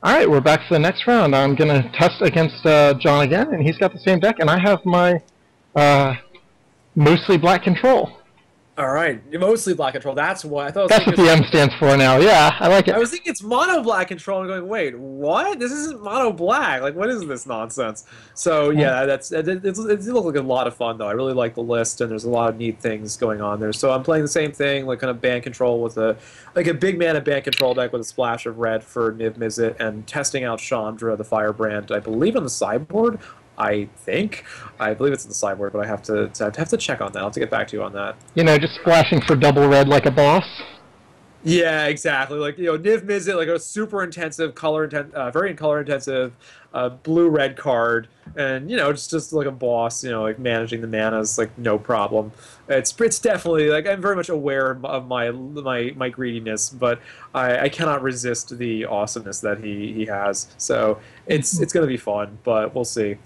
All right, we're back to the next round. I'm going to test against John again, and he's got the same deck, and I have my mostly black control. All right, mostly black control. That's what I thought. That's what the M stands for now. Yeah, I like it. I was thinking it's mono black control, and going, wait, what? This isn't mono black. Like, what is this nonsense? So yeah, it looks like a lot of fun though. I really like the list, and there's a lot of neat things going on there. So I'm playing the same thing, like kind of band control with a big mana band control deck with a splash of red for Niv Mizzet, and testing out Chandra the Firebrand, I believe on the sideboard. I believe it's in the sideboard, but I have to check on that. I'll have to get back to you on that. You know, just splashing for double red like a boss. Yeah, exactly. Like, you know, Niv Mizzet, like a super intensive very color intensive, blue-red card, and you know, just like a boss. You know, like managing the mana is like no problem. It's definitely like I'm very much aware of my greediness, but I cannot resist the awesomeness that he has. So it's gonna be fun, but we'll see.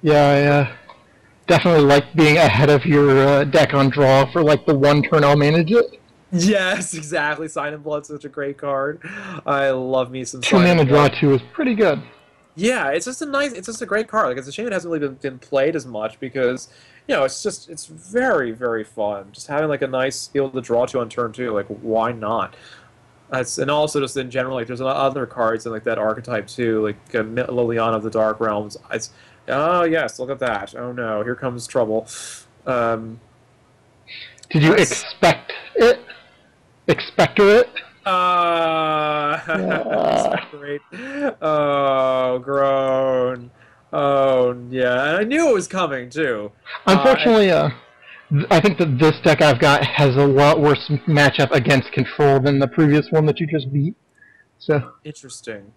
Yeah, I definitely like being ahead of your deck on draw for like the one turn I'll manage it. Yes, exactly. Sign in Blood's such a great card. I love me some. 2 mana draw 2 is pretty good. Yeah, it's just a great card. Like, it's a shame it hasn't really been played as much because, you know, it's very, very fun. Just having like a nice able to draw 2 on turn 2. Like, why not? And also just in general, like there's other cards in like that archetype too, like Liliana of the Dark Realms. Oh yes, look at that. Oh no, here comes trouble. Did you expect it? Expector it? Great. Oh, groan. Oh, yeah. And I knew it was coming, too. Unfortunately, I think that this deck I've got has a lot worse matchup against control than the previous one that you just beat. So interesting.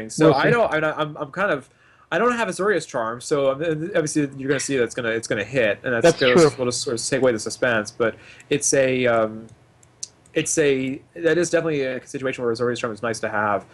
So I don't have Azorius Charm, so obviously you're going to see that it's going to hit, and that's true. Will sort of take away the suspense. But that is definitely a situation where Azorius Charm is nice to have.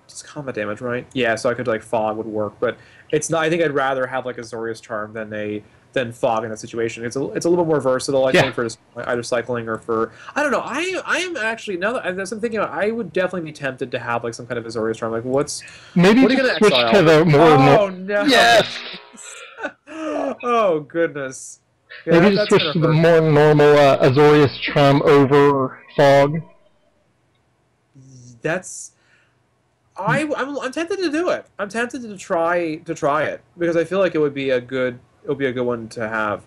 It's combat damage, right? Yeah, so I could like Fog would work, but it's not. I think I'd rather have like Azorius Charm than Fog in that situation. It's a little more versatile, I think, for just either cycling or for I don't know. I am actually now that I'm thinking about, I would definitely be tempted to have like some kind of Azorius Charm. Like what are you gonna switch exile? To the more oh no! Yes. Oh goodness. Yeah, maybe just switch to the more normal Azorius Charm over Fog. I'm tempted to do it. I'm tempted to try it because I feel like it would be a good one to have.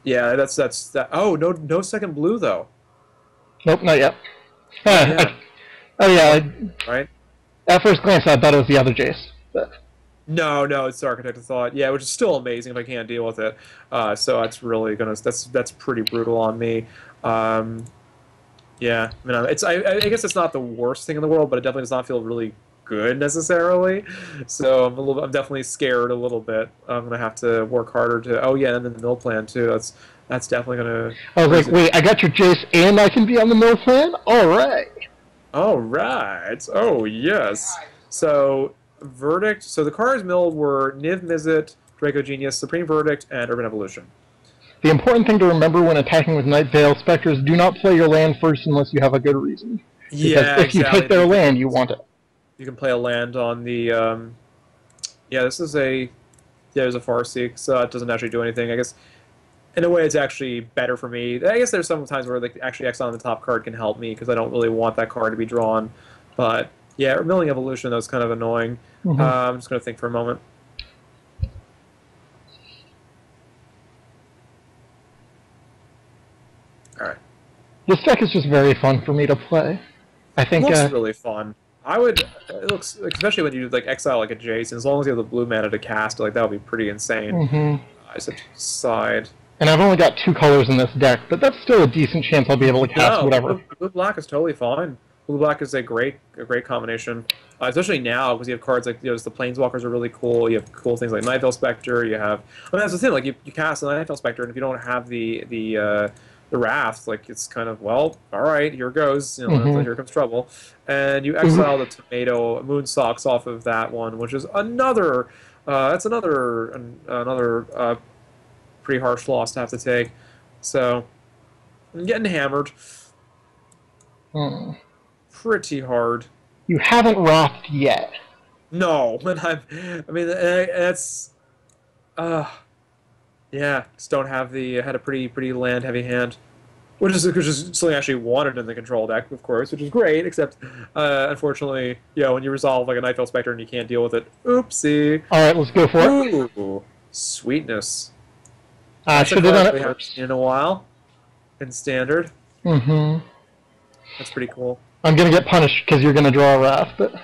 Yeah, that's that. Oh, no second blue though. Nope, not yet. Yeah. Right. At first glance, I thought it was the other Jace. But... No, it's the Architect of Thought. Yeah, which is still amazing if I can't deal with it. So that's really that's pretty brutal on me. Yeah, I mean, I guess it's not the worst thing in the world, but it definitely does not feel really good necessarily. So I'm definitely scared a little bit. I'm gonna have to work harder to. Oh yeah, and then the mill plan too. That's definitely gonna. I was like, wait, I got your Jace, and I can be on the mill plan. All right. All right. Oh yes. So verdict. So the cards milled were Niv Mizzet, Draco Genius, Supreme Verdict, and Urban Evolution. The important thing to remember when attacking with Night Veil Spectres, do not play your land first unless you have a good reason. Yeah, because if you hit their land, you want it. You can play a land on the... yeah, this is a... Yeah, there's a Farseek, so it doesn't actually do anything. I guess, in a way, it's actually better for me. I guess there's some times where like actually exiling the top card can help me, because I don't really want that card to be drawn. But, yeah, Milling Evolution, that was kind of annoying. I'm just going to think for a moment. Alright. This deck is just very fun for me to play. I think it looks really fun. It looks, especially when you like exile like a Jason, as long as you have the blue mana to cast, like that would be pretty insane. I said side. And I've only got 2 colors in this deck, but that's still a decent chance I'll be able to cast whatever. Blue-black is totally fine. Blue-black is a great combination, especially now because you have cards like the Planeswalkers are really cool. You have cool things like Night Veil Spectre. You have, I mean, that's the thing. Like you cast a Night Veil Spectre, and if you don't have the Wrath, like it's kind of, well, all right, here goes, you know, here comes trouble, and you exile the Tomato Moon Socks off of that one, which is another pretty harsh loss to have to take. So I'm getting hammered. pretty hard. You haven't wrathed yet. No, but I mean, that's, yeah, just don't have the, had a pretty land heavy hand. Which is something I actually wanted in the control deck, of course, which is great, except, unfortunately, when you resolve like a Nightfall Spectre and you can't deal with it, oopsie. Alright, let's go for it. Ooh, sweetness. I should have done it first. In a while, in Standard. Mm-hmm. That's pretty cool. I'm gonna get punished because you're gonna draw a Wrath, but...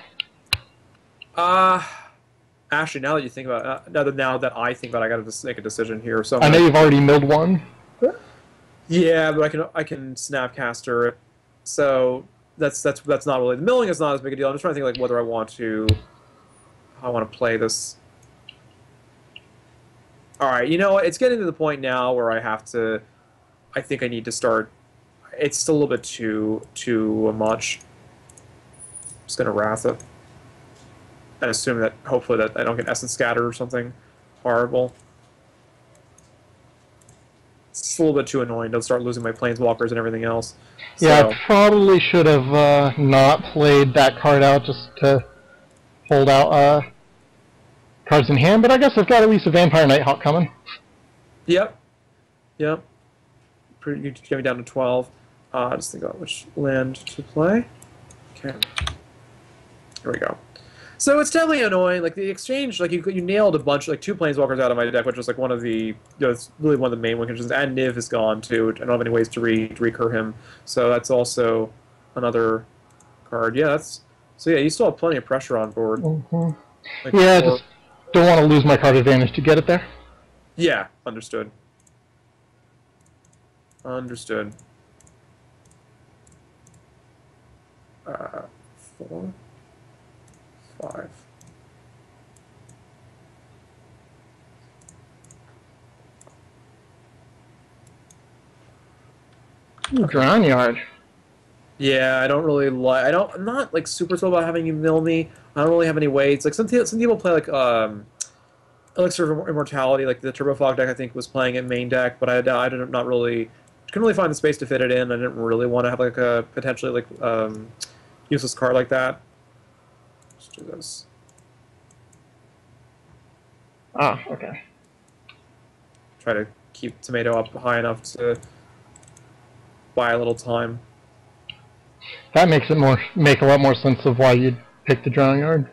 Actually, now that you think about it, now that I think about it, I gotta just make a decision here. So I know you've already milled one. Yeah, but I can Snapcaster it. So that's not really, the milling is not as big a deal. I'm just trying to think like whether I want to play this. All right, you know what? It's getting to the point now where I think I need to start. It's still a little bit too much. I'm just gonna Wrath it and assume that hopefully that I don't get Essence Scatter or something horrible. It's a little bit too annoying to start losing my Planeswalkers and everything else. Yeah, So, I probably should have not played that card out just to hold out cards in hand, but I guess I've got at least a Vampire Nighthawk coming. Yep. You get me down to 12. Just think about which land to play. Okay. Here we go. So it's definitely annoying. Like the exchange, like you nailed a bunch, like 2 Planeswalkers out of my deck, which was like one of the, it's really one of the main win conditions. And Niv is gone too. I don't have any ways to recur him, so that's also another card. Yeah, so. Yeah, you still have plenty of pressure on board. Mm-hmm. Like yeah, just don't want to lose my card advantage to get it there. Yeah, understood. Understood. 4, 5. Ground Yard. Yeah, I don't really like. I'm not like super thrilled about having you mill me. I don't really have any ways. Like some people play like Elixir of Immortality, like the Turbo Fog deck I think was playing it main deck, but I couldn't really find the space to fit it in. I didn't really want to have like a potentially like useless card like that. Let's do this. Ah, okay. Try to keep Tomato up high enough to buy a little time. That makes it make a lot more sense of why you'd pick the Drawing Yard.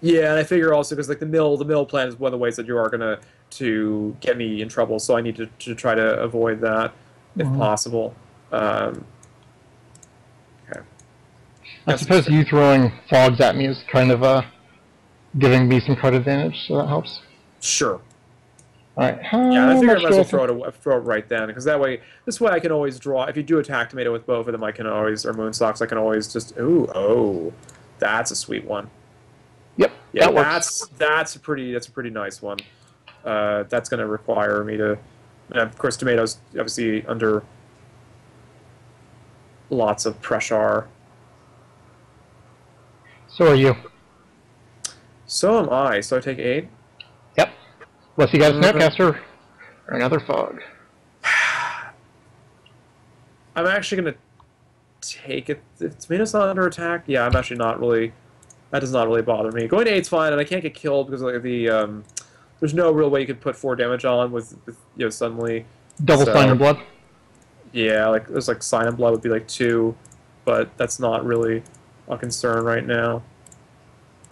Yeah, and I figure also because like the mill plan is one of the ways that you are gonna to get me in trouble, so I need to try to avoid that if possible. Okay. I suppose you throwing fogs at me is kind of giving me some card advantage, so that helps. Sure. Alright, yeah, I figure I might as well throw it right then, because this way I can always draw. If you do attack Tomato with both of them, I can always, or Moonstalks, I can always just, oh, that's a sweet one. Yep, yeah, that works. That's a pretty nice one. That's going to require me to, and of course, Tomato's obviously under lots of pressure. So are you. So am I. So I take 8. Yep. Unless you got a Snapcaster or another Fog. I'm actually going to take it. If Tomato's not under attack, yeah, I'm actually not really. That does not really bother me. Going to 8's fine, and I can't get killed because like the there's no real way you could put 4 damage on with suddenly double Sign and Blood. Yeah, like there's like Sign and Blood would be like 2, but that's not really a concern right now.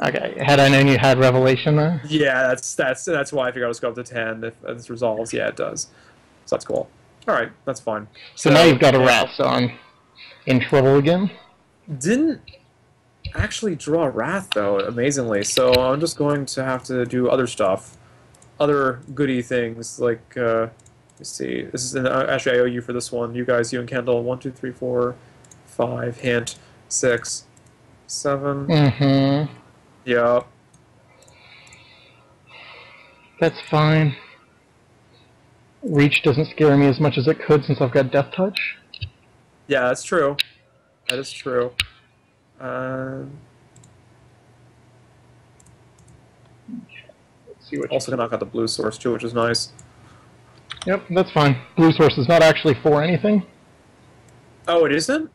Okay, had I known you had Revelation there? Yeah, that's why I figured I'll just go up to 10 if this resolves. Yeah, it does. So that's cool. All right, that's fine. So now you've got a Wrath, so I'm in trouble again. Didn't actually draw Wrath though, amazingly. So I'm just going to have to do other stuff, other goody things like. Let's see. This is actually I owe you for this one. You guys, you and Kendall. 1, 2, 3, 4, 5. Hint. 6, 7. Mm-hmm. Yep. That's fine. Reach doesn't scare me as much as it could since I've got Death Touch. Yeah, that's true. That is true. Let's see what also can knock out the blue source too, which is nice. Yep, that's fine. Blue source is not actually for anything. Oh, it isn't?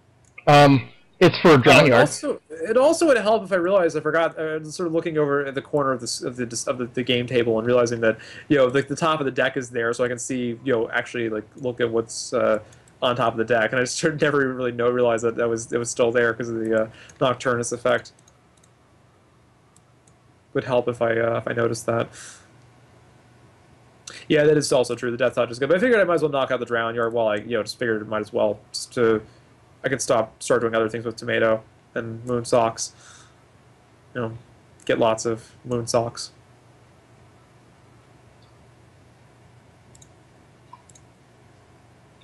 It's for Drown Yard. It also would help if I realized I forgot. Sort of looking over at the corner of the game table and realizing that the top of the deck is there, so I can see actually like look at what's on top of the deck, and I just never really realized that it was still there because of the Nocturnus effect. Would help if I noticed that. Yeah, that is also true. The Death Touch is good, but I figured I might as well knock out the Drown Yard while I just figured it might as well just to. I could start doing other things with Tomato and Moon Socks. Get lots of Moon Socks.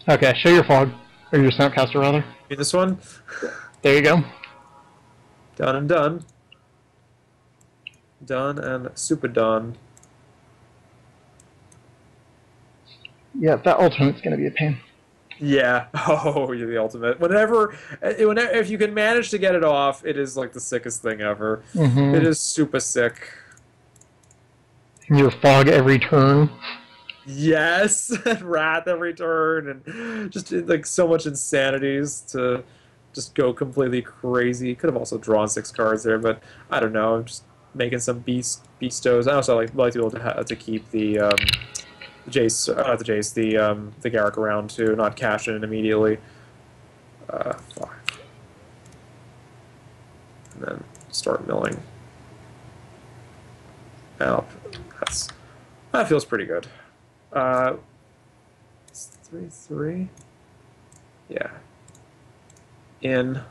Okay, show your fog. Or your Snapcaster, rather. In this one? There you go. Done and done. Done and super done. Yeah, that ultimate's going to be a pain. Yeah. Oh, you're the ultimate. Whenever, if you can manage to get it off, it is like the sickest thing ever. Mm-hmm. It is super sick. Your fog every turn. Yes, and Wrath every turn, and just like so much insanities to just go completely crazy. Could have also drawn 6 cards there, but I don't know. I'm just making some beastos. I also like to be able to keep the Jace, not the Jace, the Garrick around to not cash in immediately. 5. And then start milling. Out. That feels pretty good. 3/3. Yeah. In.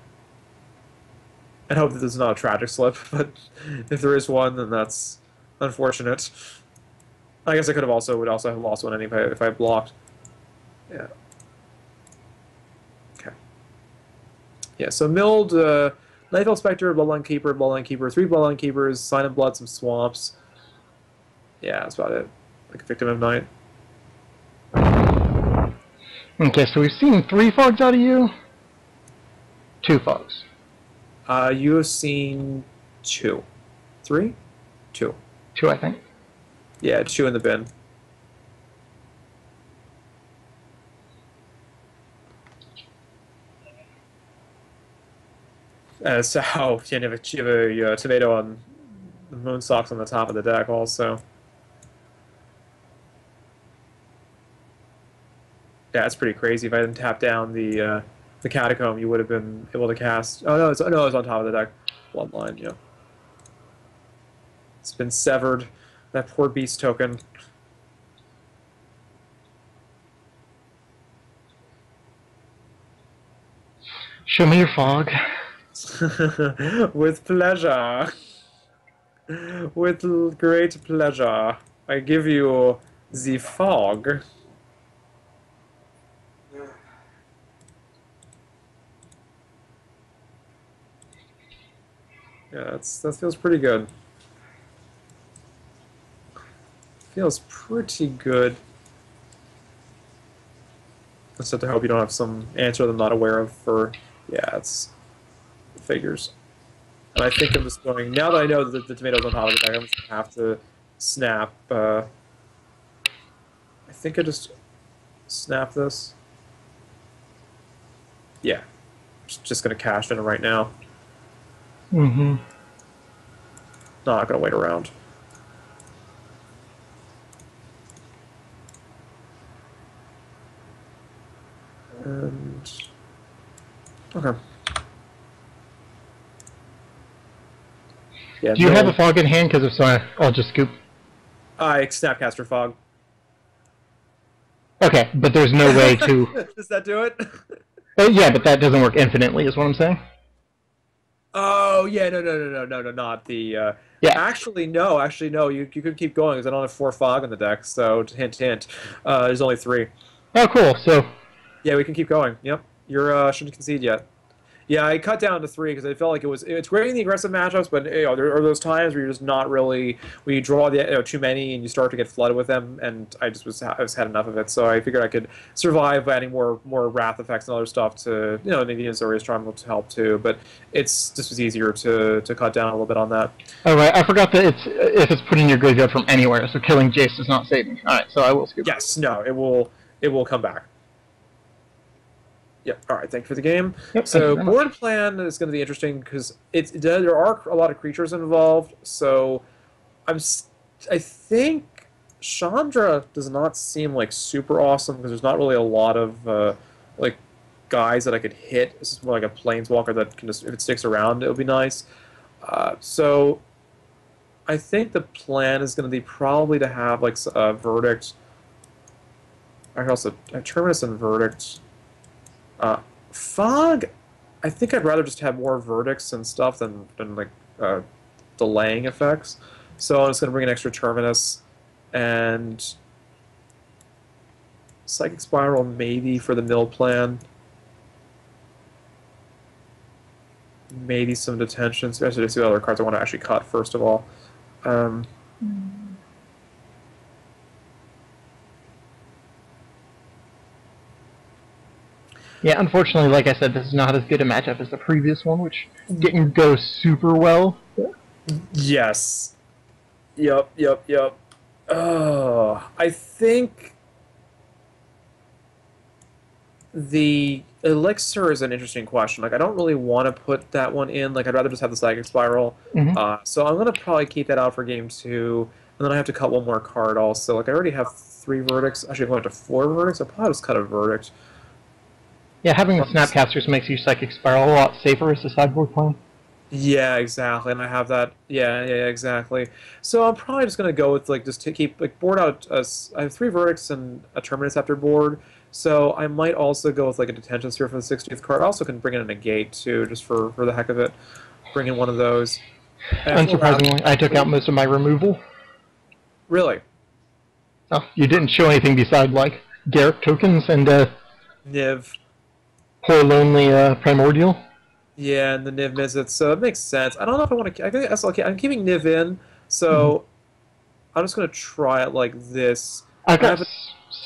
I hope that this is not a tragic slip, but if there is one, then that's unfortunate. I guess I would also have lost one if I blocked. Yeah. Okay. Yeah, so milled Nightfell Spectre, Bloodline Keeper, 3 Bloodline Keepers, Sign of Blood, some Swamps. Yeah, that's about it. Like a Victim of Night. Okay, so we've seen 3 fogs out of you. 2 fogs. You have seen 2. 3? 2. 2, I think. Yeah, 2 in the bin. So you have a tomato on the Moon Socks on the top of the deck also. Yeah, that's pretty crazy. If I didn't tap down the Catacomb, you would have been able to cast. Oh no, it's on top of the deck. Bloodline, yeah. It's been severed. That poor beast token. Show me your fog. With pleasure. With great pleasure. I give you the fog. Yeah, that feels pretty good. Feels pretty good. Except I hope you don't have some answer that I'm not aware of for... Yeah, it's... figures. And I think I'm just going... Now that I know that the tomato's on top of the deck, I'm just going to have to snap... I think I just snap this. Yeah. Just going to cash in right now. Mm-hmm. Not going to wait around. And... Okay. Yeah, do you have a fog in hand? Because if so, I'll just scoop. Snapcaster Fog. Okay, but there's no way to... Does that do it? Yeah, but that doesn't work infinitely, is what I'm saying. Oh, yeah, no, not the... Yeah. Actually, no, you could keep going, because I don't have 4 Fog in the deck, so hint, hint. There's only 3. Oh, cool, so... Yeah, we can keep going, yep. You're, shouldn't concede yet. Yeah, I cut down to 3 because I felt like it's great in the aggressive matchups, but there are those times where you're just not really when you draw too many and you start to get flooded with them, and I just had enough of it. So I figured I could survive adding more wrath effects and other stuff to maybe Azorius Charm to help too. But it was easier to cut down a little bit on that. All right, I forgot that if it's put in your graveyard from anywhere, so killing Jace does not save me. All right, so I will scoop. Yes, no, it will come back. Yep. All right. Thank you for the game. Yep, thank you So very board much. plan is going to be interesting because there are a lot of creatures involved. So I'm s- I think Chandra does not seem like super awesome because there's not really a lot of like guys that I could hit. This is more like a planeswalker that can just if it sticks around, it would be nice. So I think the plan is going to be probably to have like a verdict. I could also terminus and verdict. Uh, Fog. I think I'd rather just have more verdicts and stuff than like delaying effects. So I'm just going to bring an extra terminus and psychic spiral maybe for the mill plan. Maybe some detentions. I should see what other cards I want to actually cut first of all. Um, Yeah, unfortunately, like I said, this is not as good a matchup as the previous one, which didn't go super well. yes. Yep. Yep. Yep. I think the elixir is an interesting question. Like, I don't really want to put that one in. Like, I'd rather just have the psychic spiral. Hmm. So I'm gonna probably keep that out for game two, and then I have to cut one more card also. Like, I already have three verdicts. Actually, I'm going to four verdicts. I'll probably just cut a verdict. Yeah, having the Snapcasters makes you Psychic Spiral a lot safer as a sideboard plan. Yeah, exactly. And I have that. Yeah, exactly. So I'm probably just gonna go with like just to keep like board out. I have three verdicts and a terminus after board. So I might also go with like a detention sphere for the 60th card. I also can bring in a negate too, just for the heck of it. Bring in one of those. And Unsurprisingly, I took out most of my removal. really, Oh, you didn't show anything beside, like, Garrick tokens and Niv. poor lonely Primordial. Yeah, and the Niv misses. So it makes sense. I don't know if I want to. I think that's okay. I'm keeping Niv in. Hmm. So I'm just gonna try it like this. I've I got have a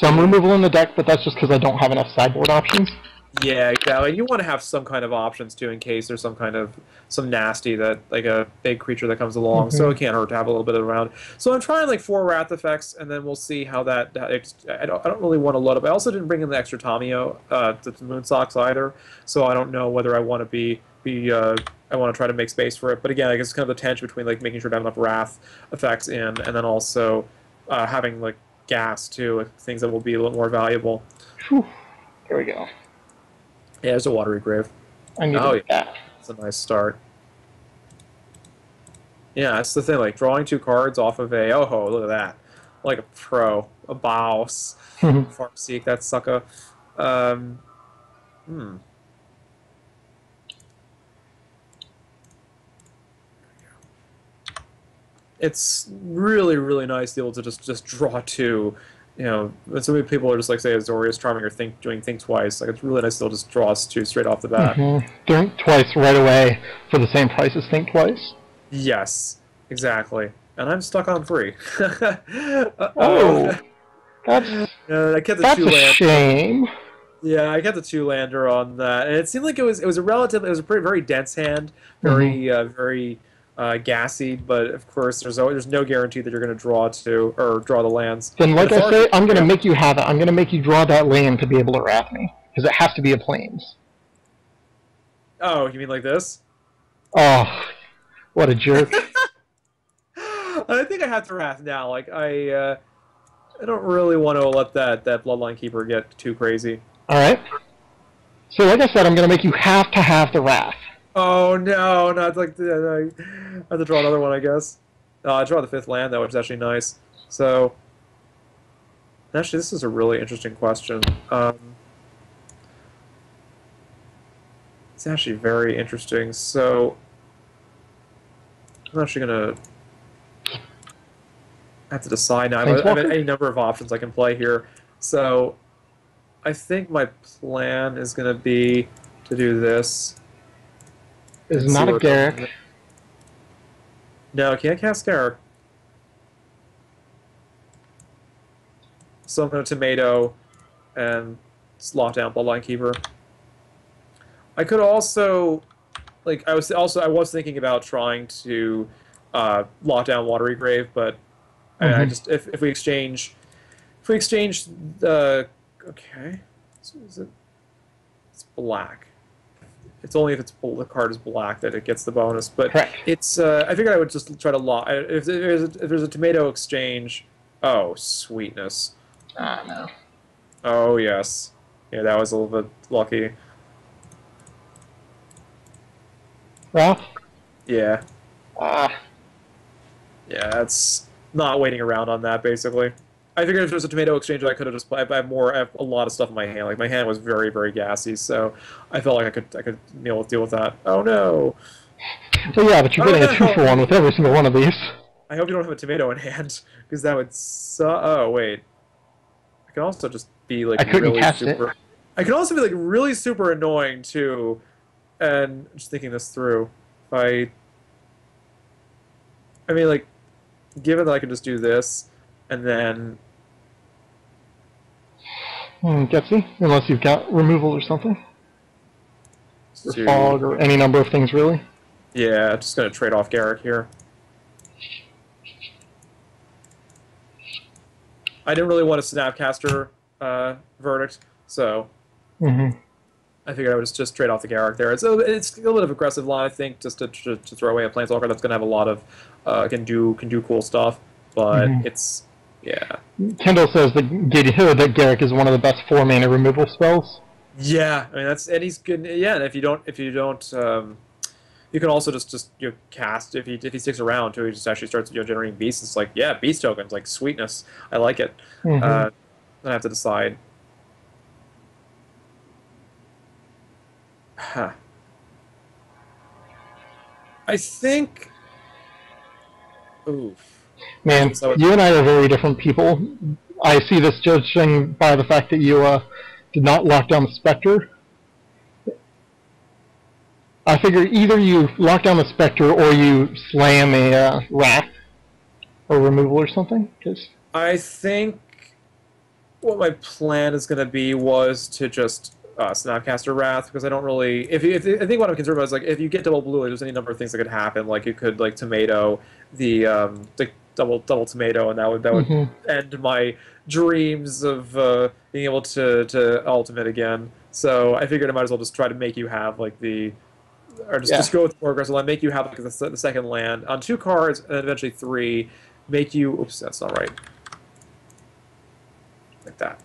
some removal in the deck, but that's just because I don't have enough sideboard options. Yeah, exactly. You want to have some kind of options too, in case there's some nasty that like a big creature that comes along. So Hmm. it can't hurt to have a little bit around. So I'm trying like four wrath effects, and then we'll see how I don't really want to load up. I also didn't bring in the extra Tamio, the Moon Socks either. So I don't know whether I want to I want to try to make space for it. But again, I guess it's kind of the tension between like making sure to have enough wrath effects in, and then also having like gas too, like, things that will be a little more valuable. Whew. There we go. Yeah, there's a watery grave. I needed Oh yeah. that. It's a nice start. Yeah, that's the thing. Like drawing two cards off of a look at that, like a pro, a boss, Farseek, that sucker. Um, hmm. It's really nice to be able to just draw two. You know, and so many people are just like say Azorius Charming or doing Think Twice. Like it's really nice to be able to just draw us two straight off the bat. Think twice right away for the same price as Think Twice. Yes, exactly. And I'm stuck on three. Uh-oh. Oh, that's I kept the that's two a land. shame. Yeah, I got the two-lander on that, and it seemed like it was a pretty very dense hand, very gassy. But of course, there's no guarantee that you're going to draw the lands. Then, like And I say, I'm going to yeah. make you have it. I'm going to make you draw that land to be able to wrath me, because it has to be a plains. Oh, you mean like this? Oh, what a jerk. I think I have to wrath now. Like I don't really want to let that Bloodline Keeper get too crazy. Alright. So, like I said, I'm going to make you have to have the wrath. Oh no, not like I have to draw another one, I guess. I draw the fifth land though, which is actually nice. So, actually, this is a really interesting question. It's actually very interesting. So, I'm actually gonna have to decide now. I have any number of options I can play here. So, I think my plan is gonna be to do this. This is not a Garrick. No, I can't cast Garrick. So I'm going to Tomato and lock down Bloodline Keeper. I could also, like, I was thinking about trying to lock down Watery Grave, but I just if we exchange the okay, so is it it's black. It's only if the card is black that it gets the bonus. But Correct. it's I figured I would just try to lock. If there's a tomato exchange, oh sweetness. Ah, no. Oh yes, yeah, that was a little bit lucky. Ralph? Yeah, Ah. yeah, that's not waiting around on that basically. I figured if there was a tomato exchange, I could have just played. I have a lot of stuff in my hand. Like my hand was very, very gassy, so I felt like I could be able to deal with that. Oh no! So yeah, but you're getting a 2-for-1 with every single one of these. I hope you don't have a tomato in hand, because that would suck. Oh wait, I can also just be like really super. I can also be like really super annoying too, and just thinking this through. I mean, like, given that I can just do this, and then. Gutsy, unless you've got removal or something. Or fog, or any number of things, really. Yeah, just going to trade off Garrick here. I didn't really want a Snapcaster verdict, so I figured I would just trade off the Garrick there. It's a little bit of aggressive line, I think, just to throw away a Planeswalker that's going to have a lot of can do cool stuff, but it's. Yeah. Kendall says that Garrick is one of the best 4-mana removal spells. Yeah, I mean and he's good. Yeah, and if you don't, you can also just cast if he sticks around too. He just actually starts generating beasts. It's like beast tokens, like sweetness. I like it. Then I have to decide. Huh. I think. Oof. Man, you and I are very different people. I see this judging by the fact that you did not lock down the Spectre. I figure either you lock down the Spectre or you slam a Wrath or removal or something. I think what my plan is going to be was to just Snapcaster Wrath, because I don't really. I think what I'm concerned about is like if you get double blue, there's any number of things that could happen. Like you could like tomato the double tomato, and that would end my dreams of being able to ultimate again. So I figured I might as well just try to make you have like just go with more aggressive land, make you have like the second land on 2 cards, and then eventually 3, make you. Oops, that's not right. Like that,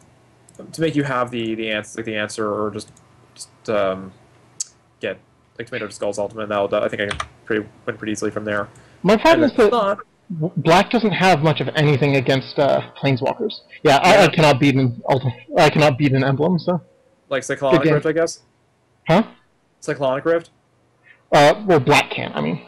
to make you have the answer, or just get like tomato to Skull's ultimate. I think I can win pretty easily from there. My problem is that Black doesn't have much of anything against Planeswalkers. Yeah, I cannot beat an emblem, so. Like Cyclonic Rift, I guess? Huh? Cyclonic Rift? Well, Black can, I mean.